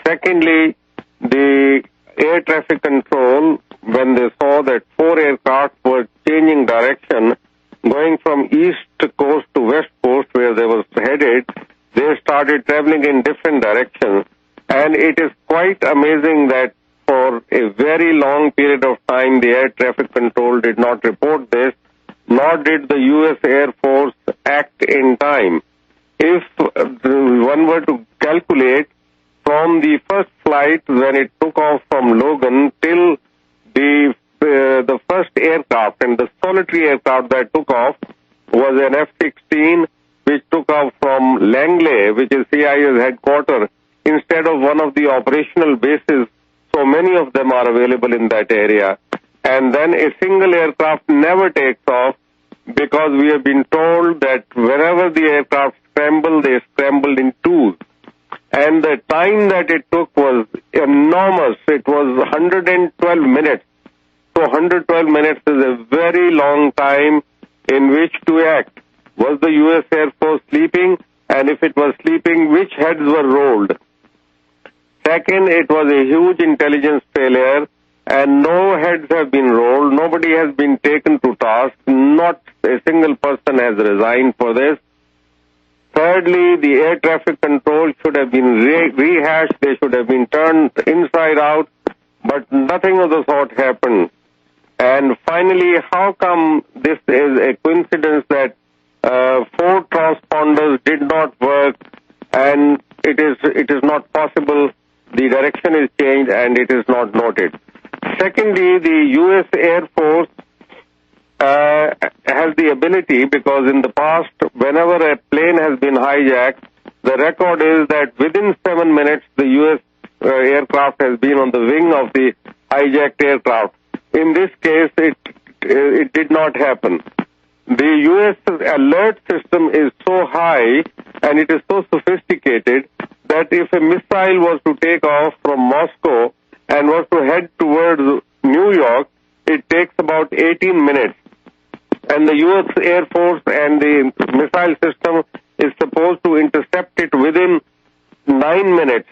Secondly, the air traffic control, when they saw that 4 aircraft were changing direction, going from east coast to west coast where they were headed, they started traveling in different directions. And it is quite amazing that for a very long period of time, the air traffic control did not report this, nor did the U.S. Air Force act in time. If one were to calculate from the first flight when it took off from Logan till the first aircraft, and the solitary aircraft that took off was an F-16, which took off from Langley, which is CIA's headquarters, instead of one of the operational bases. So many of them are available in that area. And then a single aircraft never takes off because we have been told that wherever the aircraft scrambled, they scrambled in twos. And the time that it took was enormous. It was 112 minutes. So 112 minutes is a very long time in which to act. Was the U.S. Air Force sleeping? And if it was sleeping, which heads were rolled? Second, it was a huge intelligence failure, and no heads have been rolled. Nobody has been taken to task. Not a single person has resigned for this. Thirdly, the air traffic control should have been rehashed. They should have been turned inside out, but nothing of the sort happened. And finally, how come this is a coincidence that 4 transponders did not work, and it is not possible? The direction is changed and it is not noted. Secondly, the U.S. Air Force has the ability, because in the past, whenever a plane has been hijacked, the record is that within 7 minutes, the U.S. aircraft has been on the wing of the hijacked aircraft. In this case, it did not happen. The U.S. alert system is so high and it is so sophisticated that if a missile was to take off from Moscow and was to head towards New York, it takes about 18 minutes. And the U.S. Air Force and the missile system is supposed to intercept it within 9 minutes.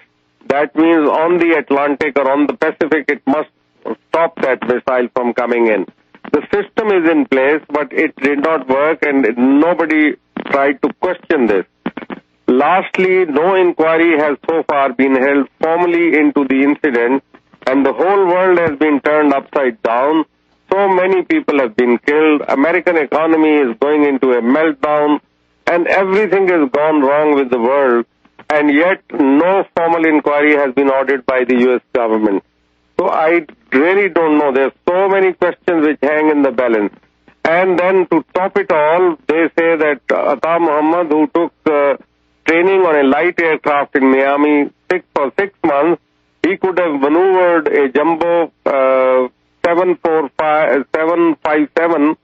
That means on the Atlantic or on the Pacific, it must stop that missile from coming in. The system is in place, but it did not work, and nobody tried to question this. Lastly, no inquiry has so far been held formally into the incident, and the whole world has been turned upside down. So many people have been killed. American economy is going into a meltdown, and everything has gone wrong with the world, and yet no formal inquiry has been ordered by the U.S. government. So I really don't know. There are so many questions which hang in the balance. And then to top it all, they say that Ata Muhammad, who took training on a light aircraft in Miami for 6 months, he could have maneuvered a jumbo 757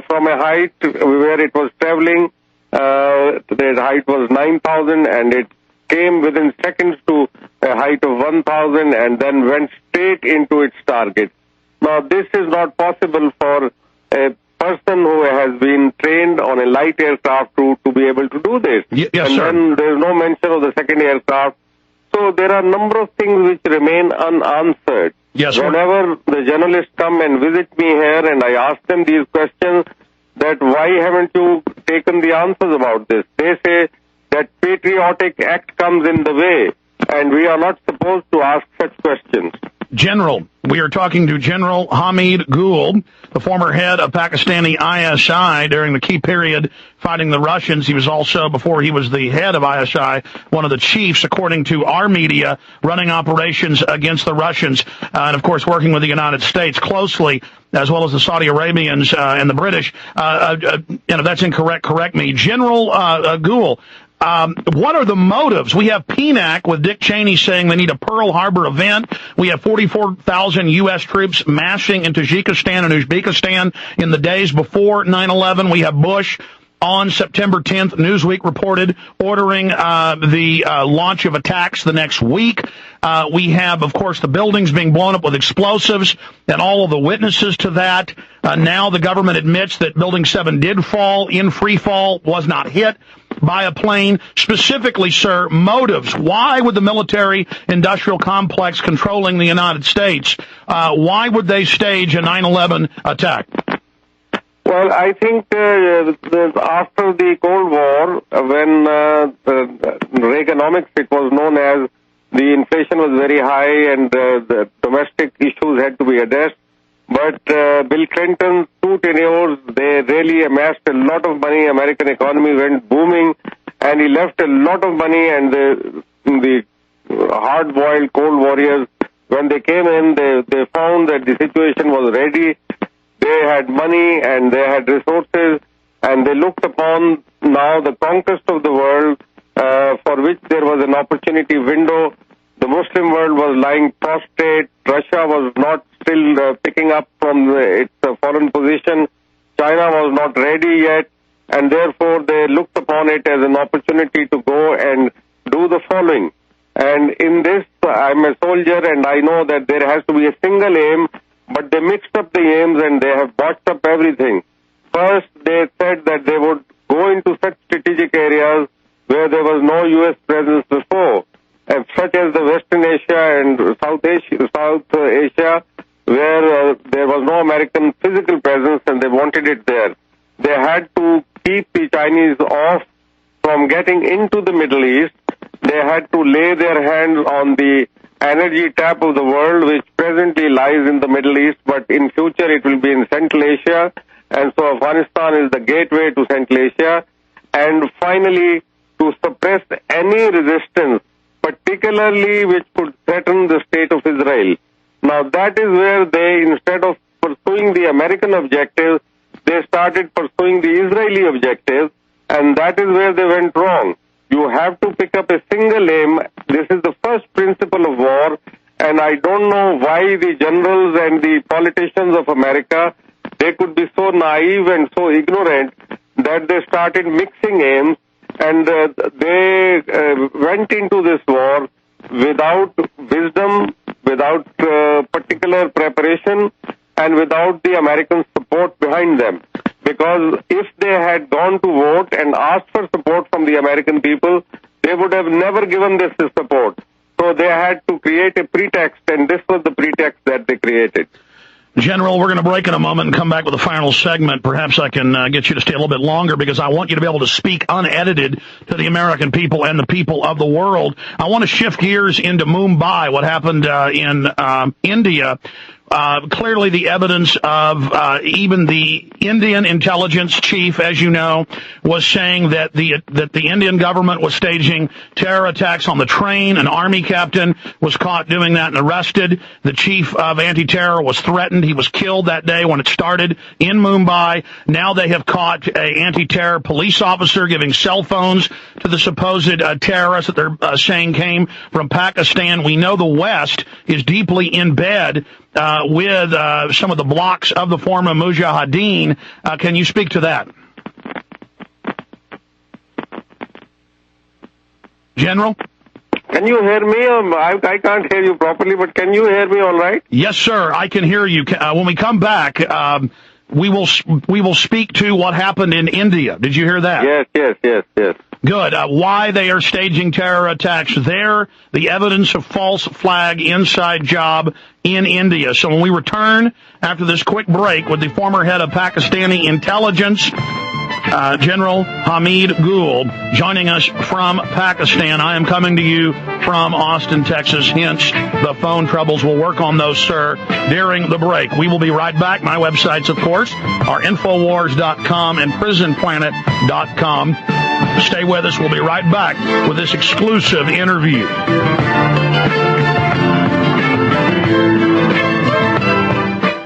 from a height where it was traveling. The height was 9,000 and it came within seconds to a height of 1,000 and then went straight into its target. Now, this is not possible for a person who has been trained on a light aircraft to be able to do this. Yes, and sir. then there's no mention of the second aircraft. So there are a number of things which remain unanswered. Yes, sir. Whenever the journalists come and visit me here and I ask them these questions, that why haven't you taken the answers about this? They say that patriotic act comes in the way, and we are not supposed to ask such questions. General, we are talking to General Hamid Gul, the former head of Pakistani ISI during the key period fighting the Russians. He was also, before he was the head of ISI, one of the chiefs, according to our media, running operations against the Russians, and of course working with the United States closely, as well as the Saudi Arabians and the British. If that's incorrect, correct me. General Gul, what are the motives? We have PNAC with Dick Cheney saying they need a Pearl Harbor event. We have 44,000 U.S. troops massing in Tajikistan and Uzbekistan in the days before 9/11. We have Bush on September 10th, Newsweek reported, ordering the launch of attacks the next week. We have, of course, the buildings being blown up with explosives and all of the witnesses to that. Now the government admits that Building 7 did fall in free fall, was not hit. by a plane? Specifically, sir, motives. Why would the military-industrial complex controlling the United States, why would they stage a 9/11 attack? Well, I think after the Cold War, when Reaganomics, it was known as, the inflation was very high and the domestic issues had to be addressed. But Bill Clinton's 2 tenures, they really amassed a lot of money. American economy went booming, and he left a lot of money. And the hard-boiled cold warriors, when they came in, they found that the situation was ready. They had money and they had resources, and they looked upon now the conquest of the world, for which there was an opportunity window. The Muslim world was lying prostrate. Russia was not still picking up from its foreign position. China was not ready yet, and therefore they looked upon it as an opportunity to go and do the following. And in this, I'm a soldier, and I know that there has to be a single aim, but they mixed up the aims and they have botched up everything. First, they said that they would go into such strategic areas where there was no U.S. presence before, such as the Western Asia and South Asia, where there was no American physical presence, and they wanted it there. They had to keep the Chinese off from getting into the Middle East. They had to lay their hands on the energy tap of the world, which presently lies in the Middle East, but in future it will be in Central Asia, and so Afghanistan is the gateway to Central Asia. And finally, to suppress any resistance, particularly which could threaten the state of Israel. Now that is where they, instead of pursuing the American objective, they started pursuing the Israeli objective, and that is where they went wrong. You have to pick up a single aim. This is the first principle of war, and I don't know why the generals and the politicians of America, they could be so naive and so ignorant that they started mixing aims, and they went into this war without wisdom, without particular preparation, and without the American support behind them. Because if they had gone to vote and asked for support from the American people, they would have never given this support. So they had to create a pretext, and this was the pretext that they created. General, we're going to break in a moment and come back with a final segment. Perhaps I can get you to stay a little bit longer, because I want you to be able to speak unedited to the American people and the people of the world. I want to shift gears into Mumbai, what happened in India. Clearly the evidence of even the Indian intelligence chief, as you know, was saying that the Indian government was staging terror attacks on the train. An army captain was caught doing that and arrested. The chief of anti-terror was threatened. He was killed that day when it started in Mumbai. Now they have caught an anti-terror police officer giving cell phones to the supposed terrorists that they're saying came from Pakistan. We know the West is deeply in bed with some of the blocks of the former Mujahideen. Can you speak to that? General? Can you hear me? I can't hear you properly, but can you hear me all right? Yes, sir, I can hear you. When we come back, we will speak to what happened in India. Did you hear that? Yes. Good. Why they are staging terror attacks there, the evidence of false flag inside job in India. So when we return after this quick break with the former head of Pakistani intelligence, General Hamid Gul, joining us from Pakistan. I am coming to you from Austin, Texas, hence the phone troubles. We'll work on those, sir, during the break. We will be right back. My websites, of course, are Infowars.com and PrisonPlanet.com. Stay with us. We'll be right back with this exclusive interview.